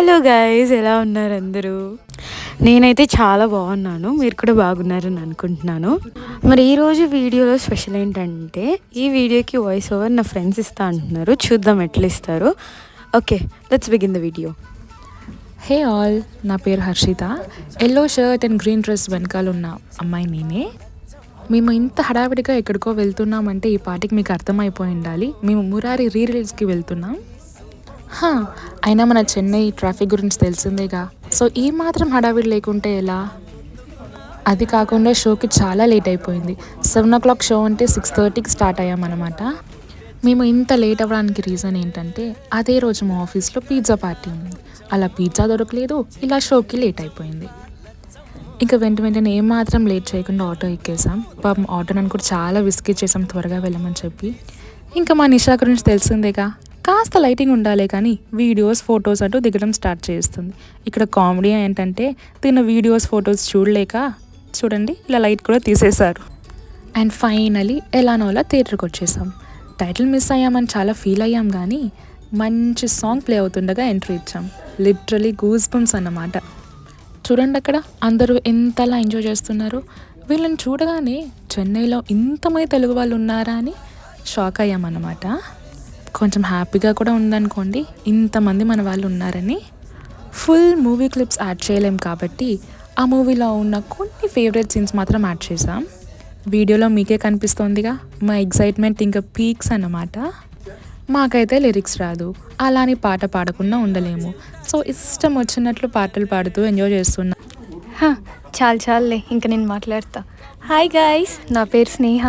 Hello guys, ఎలా ఉన్నారు అందరూ? నేనైతే చాలా బాగున్నాను. మీరు కూడా బాగున్నారని అనుకుంటున్నాను. మరి ఈరోజు వీడియోలో స్పెషల్ ఏంటంటే, ఈ వీడియోకి వాయిస్ ఓవర్ నా ఫ్రెండ్స్ ఇస్తా అంటున్నారు. చూద్దాం ఎట్లా ఇస్తారు. Okay, let's begin the video. Hey all, నా పేరు Harshita. Yellow shirt and green dress వెనకాల ఉన్న అమ్మాయి నేనే. మేము ఇంత హడావిడిగా ఎక్కడికో వెళ్తున్నామంటే ఈ పాటికి మీకు అర్థమైపోయి ఉండాలి. మేము మురారి రిలీజ్కి వెళ్తున్నాం. అయినా మన చెన్నై ట్రాఫిక్ గురించి తెలిసిందేగా, సో ఈ మాత్రం హడావిడి లేకుంటే ఎలా? అది కాకుండా షోకి చాలా లేట్ అయిపోయింది. 7 o'clock షో అంటే 6:30కి స్టార్ట్ అయ్యామన్నమాట. మేము ఇంత లేట్ అవ్వడానికి రీజన్ ఏంటంటే, అదే రోజు మా ఆఫీస్లో పిజ్జా పార్టీ ఉంది. అలా పిజ్జా దొరకలేదు, ఇలా షోకి లేట్ అయిపోయింది. ఇంకా వెంటనే ఏమాత్రం లేట్ చేయకుండా ఆటో ఎక్కేసాం. పాపం ఆటో నన్ను కూడా చాలా విసిగిచ్చేసాం త్వరగా వెళ్ళమని చెప్పి. ఇంకా మా నిషా గురించి తెలిసిందేగా, కాస్త లైటింగ్ ఉండాలి కానీ వీడియోస్ ఫొటోస్ అంటూ దిగడం స్టార్ట్ చేస్తుంది. ఇక్కడ కామెడీ ఏంటంటే, తిన్న వీడియోస్ ఫొటోస్ చూడలేక చూడండి ఇలా లైట్ కూడా తీసేశారు. అండ్ ఫైనలీ ఎలానోలా థియేటర్కి వచ్చేసాం. టైటిల్ మిస్ అయ్యామని చాలా ఫీల్ అయ్యాం కానీ మంచి సాంగ్ ప్లే అవుతుండగా ఎంట్రీ ఇచ్చాం. లిటరలీ గూస్ బంప్స్ అన్నమాట. చూడండి అక్కడ అందరూ ఎంతలా ఎంజాయ్ చేస్తున్నారు. వీళ్ళని చూడగానే చెన్నైలో ఇంతమంది తెలుగు వాళ్ళు ఉన్నారా అని షాక్ అయ్యామన్నమాట. కొంచెం హ్యాపీగా కూడా ఉందనుకోండి, ఇంతమంది మన వాళ్ళు ఉన్నారని. ఫుల్ మూవీ క్లిప్స్ యాడ్ చేయలేం కాబట్టి ఆ మూవీలో ఉన్న కొన్ని ఫేవరెట్ సీన్స్ మాత్రం యాడ్ చేసాం. వీడియోలో మీకే కనిపిస్తోందిగా, మా ఎగ్జైట్మెంట్ ఇంకా పీక్స్ అన్నమాట. మాకైతే లిరిక్స్ రాదు, అలాని పాట పాడకుండా ఉండలేము. సో ఇష్టం వచ్చినట్లు పాటలు పాడుతూ ఎంజాయ్ చేస్తున్నా. చాలులే, ఇంకా నేను మాట్లాడతా. హాయ్ గాయ్స్, నా పేరు స్నేహ.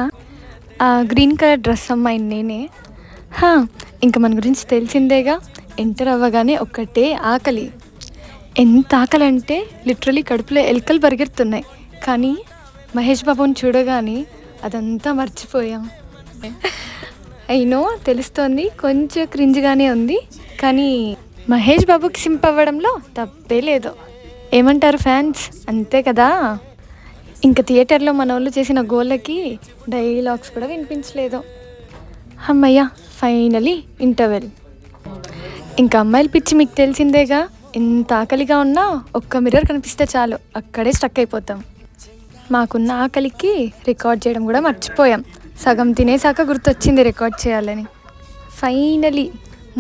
గ్రీన్ కలర్ డ్రెస్ అమ్మాయి నేనే. ఇంకా మన గురించి తెలిసిందేగా, ఎంటర్ అవ్వగానే ఒక్కటే ఆకలి. ఎంత ఆకలి అంటే లిటరలీ కడుపులో ఎలుకలు పరిగెడుతున్నాయి. కానీ మహేష్ బాబుని చూడగానే అదంతా మర్చిపోయాం. అయినో తెలుస్తోంది, కొంచెం క్రింజ్గానే ఉంది, కానీ మహేష్ బాబుకి సింప్ అవ్వడంలో తప్పే లేదు. ఏమంటారు ఫ్యాన్స్? అంతే కదా. ఇంకా థియేటర్లో మన వాళ్ళు చేసిన గోళ్ళకి డైలాగ్స్ కూడా వినిపించలేదు. అమ్మయ్య, ఫైనలీ ఇంటర్వెల్. ఇంకా అమ్మాయిల పిచ్చి మీకు తెలిసిందేగా, ఎంత ఆకలిగా ఉన్నా ఒక్క మిర్రర్ కనిపిస్తే చాలు అక్కడే స్టక్ అయిపోతాం. మాకున్న ఆకలికి రికార్డ్ చేయడం కూడా మర్చిపోయాం. సగం తినేసాక గుర్తొచ్చింది రికార్డ్ చేయాలని. ఫైనలీ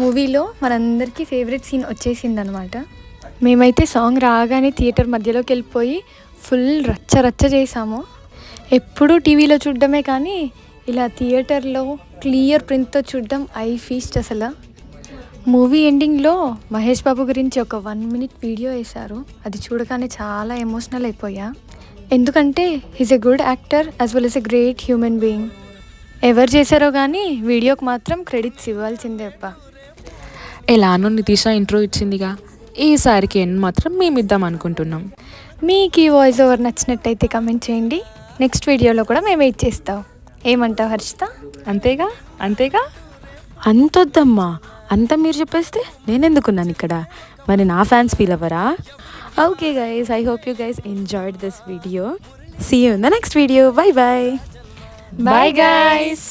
మూవీలో మనందరికీ ఫేవరెట్ సీన్ వచ్చేసిందనమాట. మేమైతే సాంగ్ రాగానే థియేటర్ మధ్యలోకి వెళ్ళిపోయి ఫుల్ రచ్చ చేసాము. ఎప్పుడూ టీవీలో చూడడమే కానీ ఇలా థియేటర్లో క్లియర్ ప్రింట్తో చూడడం ఐ ఫీస్ట్ అసలు. మూవీ ఎండింగ్లో మహేష్ బాబు గురించి ఒక 1 minute వీడియో వేశారు. అది చూడగానే చాలా ఎమోషనల్ అయిపోయా. ఎందుకంటే he's a good actor as well as a great human being. ఎవరు చేశారో కానీ వీడియోకి మాత్రం క్రెడిట్స్ ఇవ్వాల్సిందే అప్ప. ఎలానో నితీషా ఇంట్రో ఇచ్చిందిగా, ఈసారికి ఎండ్ మాత్రం మేమిద్దాం అనుకుంటున్నాం. మీకు ఈ వాయిస్ ఓవర్ నచ్చినట్టయితే కమెంట్ చేయండి. నెక్స్ట్ వీడియోలో కూడా మేము వెయిట్ చేస్తాం. ఏమంటావు హర్షిత? అంతేగా. అంతొద్దమ్మా, అంత మీరు చెప్పేస్తే నేనెందుకున్నాను ఇక్కడ? మరి నా ఫ్యాన్స్ ఫీల్ అవ్వరా? Okay guys, I hope you guys enjoyed this video. See you in the next video. Bye Bye guys.